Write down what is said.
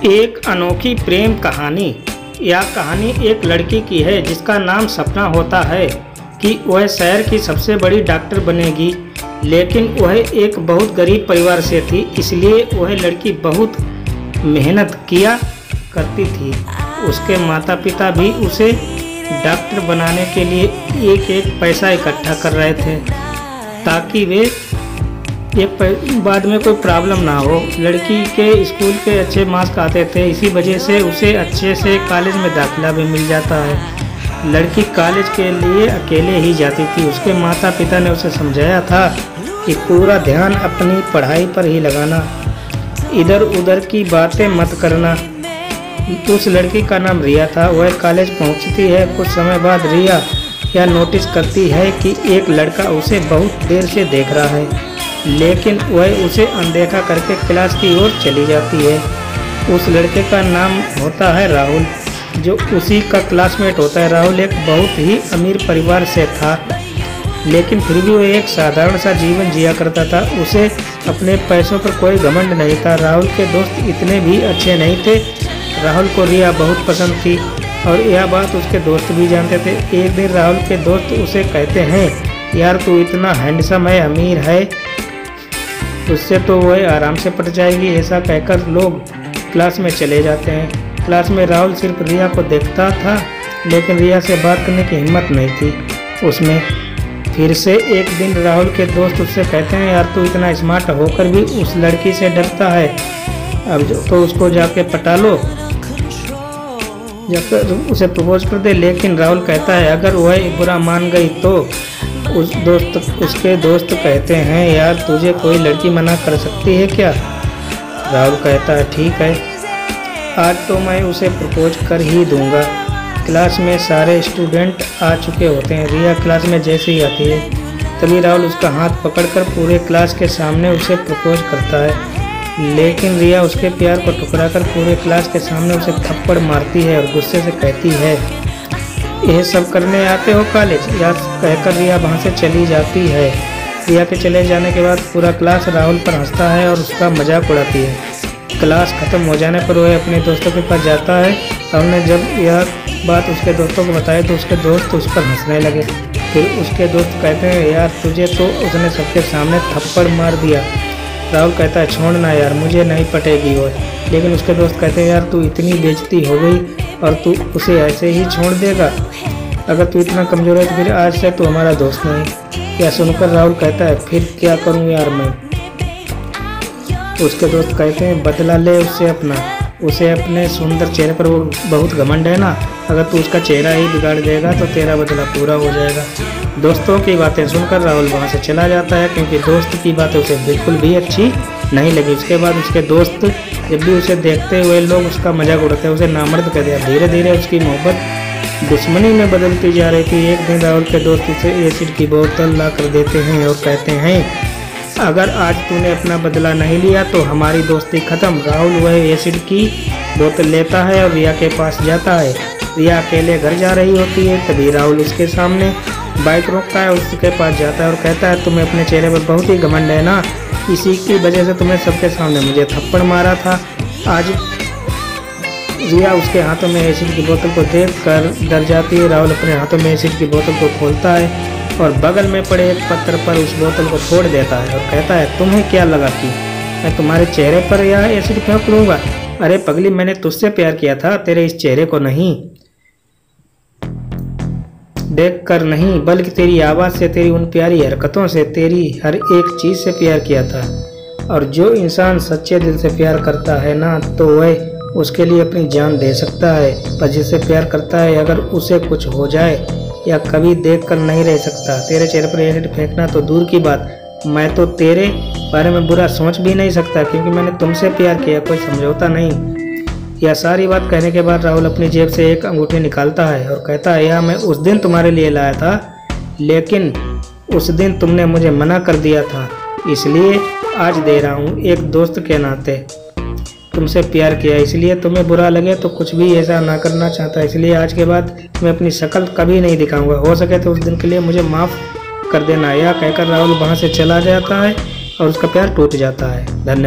एक अनोखी प्रेम कहानी। यह कहानी एक लड़की की है जिसका नाम सपना होता है कि वह शहर की सबसे बड़ी डॉक्टर बनेगी, लेकिन वह एक बहुत गरीब परिवार से थी, इसलिए वह लड़की बहुत मेहनत किया करती थी। उसके माता पिता भी उसे डॉक्टर बनाने के लिए एक एक पैसा इकट्ठा कर रहे थे ताकि वे बाद में कोई प्रॉब्लम ना हो। लड़की के स्कूल के अच्छे मार्क्स आते थे, इसी वजह से उसे अच्छे से कॉलेज में दाखिला भी मिल जाता है। लड़की कॉलेज के लिए अकेले ही जाती थी। उसके माता पिता ने उसे समझाया था कि पूरा ध्यान अपनी पढ़ाई पर ही लगाना, इधर उधर की बातें मत करना। उस लड़की का नाम रिया था। वह कॉलेज पहुंचती है। कुछ समय बाद रिया यह नोटिस करती है कि एक लड़का उसे बहुत देर से देख रहा है, लेकिन वह उसे अनदेखा करके क्लास की ओर चली जाती है। उस लड़के का नाम होता है राहुल, जो उसी का क्लासमेट होता है। राहुल एक बहुत ही अमीर परिवार से था, लेकिन फिर भी वह एक साधारण सा जीवन जिया करता था। उसे अपने पैसों पर कोई घमंड नहीं था। राहुल के दोस्त इतने भी अच्छे नहीं थे। राहुल को रिया बहुत पसंद थी और यह बात उसके दोस्त भी जानते थे। एक दिन राहुल के दोस्त उसे कहते हैं, यार तू इतना हैंडसम है, अमीर है, उससे तो वह आराम से पट जाएगी। ऐसा कहकर लोग क्लास में चले जाते हैं। क्लास में राहुल सिर्फ रिया को देखता था, लेकिन रिया से बात करने की हिम्मत नहीं थी उसमें। फिर से एक दिन राहुल के दोस्त उससे कहते हैं, यार तू इतना स्मार्ट होकर भी उस लड़की से डरता है, अब तो उसको जाके पटा लो, जाकर उसे प्रपोज कर दे। लेकिन राहुल कहता है, अगर वह बुरा मान गई तो उसके दोस्त कहते हैं, यार तुझे कोई लड़की मना कर सकती है क्या? राहुल कहता है, ठीक है, आज तो मैं उसे प्रपोज कर ही दूंगा। क्लास में सारे स्टूडेंट आ चुके होते हैं। रिया क्लास में जैसे ही आती है, तभी राहुल उसका हाथ पकड़कर पूरे क्लास के सामने उसे प्रपोज करता है। लेकिन रिया उसके प्यार को ठुकराकर पूरे क्लास के सामने उसे थप्पड़ मारती है और गुस्से से कहती है, यह सब करने आते हो कॉलेज? या कहकर रिया वहाँ से चली जाती है। रिया के चले जाने के बाद पूरा क्लास राहुल पर हंसता है और उसका मजाक उड़ाती है। क्लास ख़त्म हो जाने पर वह अपने दोस्तों के पास जाता है। राहुल ने जब यह बात उसके दोस्तों को बताई तो उसके दोस्त उस पर हंसने लगे। फिर उसके दोस्त कहते हैं, यार तुझे तो उसने सबके सामने थप्पड़ मार दिया। राहुल कहता है, छोड़ना यार, मुझे नहीं पटेगी वो। लेकिन उसके दोस्त कहते हैं, यार तू इतनी बेइज्जती हो गई और तू उसे ऐसे ही छोड़ देगा? अगर तू इतना कमज़ोर है तो फिर आज से तू हमारा दोस्त नहीं। यह सुनकर राहुल कहता है, फिर क्या करूं यार मैं? उसके दोस्त कहते हैं, बदला ले उससे अपना। उसे अपने सुंदर चेहरे पर वो बहुत घमंड है ना, अगर तू उसका चेहरा ही बिगाड़ देगा तो तेरा बदला पूरा हो जाएगा। दोस्तों की बातें सुनकर राहुल वहाँ से चला जाता है, क्योंकि दोस्त की बातें उसे बिल्कुल भी अच्छी नहीं लगी। उसके बाद उसके दोस्त जब भी उसे देखते हुए लोग उसका मजाक उड़ाते हैं, उसे नामर्द कर दिया। धीरे धीरे उसकी मोहब्बत दुश्मनी में बदलती जा रही थी। एक दिन राहुल के दोस्त उसे एसिड की बोतल ला कर देते हैं और कहते हैं, अगर आज तूने अपना बदला नहीं लिया तो हमारी दोस्ती खत्म। राहुल वह एसिड की बोतल लेता है और रिया के पास जाता है। रिया अकेले घर जा रही होती है, तभी राहुल उसके सामने बाइक रोकता है, उसके पास जाता है और कहता है, तुम्हें अपने चेहरे पर बहुत ही घमंड है ना, इसी की वजह से तुम्हें सबके सामने मुझे थप्पड़ मारा था। आज रिया उसके हाथों में एसिड की बोतल को देखकर डर जाती है। राहुल अपने हाथों में एसिड की बोतल को खोलता है और बगल में पड़े एक पत्थर पर उस बोतल को फोड़ देता है और कहता है, तुम्हें क्या लगा कि मैं तुम्हारे चेहरे पर यह एसिड फेंक दूंगा? अरे पगली, मैंने तुझसे प्यार किया था, तेरे इस चेहरे को नहीं देखकर नहीं, बल्कि तेरी आवाज़ से, तेरी उन प्यारी हरकतों से, तेरी हर एक चीज़ से प्यार किया था। और जो इंसान सच्चे दिल से प्यार करता है ना, तो वह उसके लिए अपनी जान दे सकता है। पर जिससे प्यार करता है, अगर उसे कुछ हो जाए या कभी देखकर नहीं रह सकता। तेरे चेहरे पर एसिड फेंकना तो दूर की बात, मैं तो तेरे बारे में बुरा सोच भी नहीं सकता, क्योंकि मैंने तुमसे प्यार किया, कोई समझौता नहीं। यह सारी बात कहने के बाद राहुल अपनी जेब से एक अंगूठी निकालता है और कहता है, यह मैं उस दिन तुम्हारे लिए लाया था, लेकिन उस दिन तुमने मुझे मना कर दिया था, इसलिए आज दे रहा हूँ। एक दोस्त के नाते तुमसे प्यार किया, इसलिए तुम्हें बुरा लगे तो कुछ भी ऐसा ना करना चाहता, इसलिए आज के बाद मैं अपनी शक्ल कभी नहीं दिखाऊंगा। हो सके तो उस दिन के लिए मुझे माफ़ कर देना। यह कहकर राहुल वहाँ से चला जाता है और उसका प्यार टूट जाता है। धन्यवाद।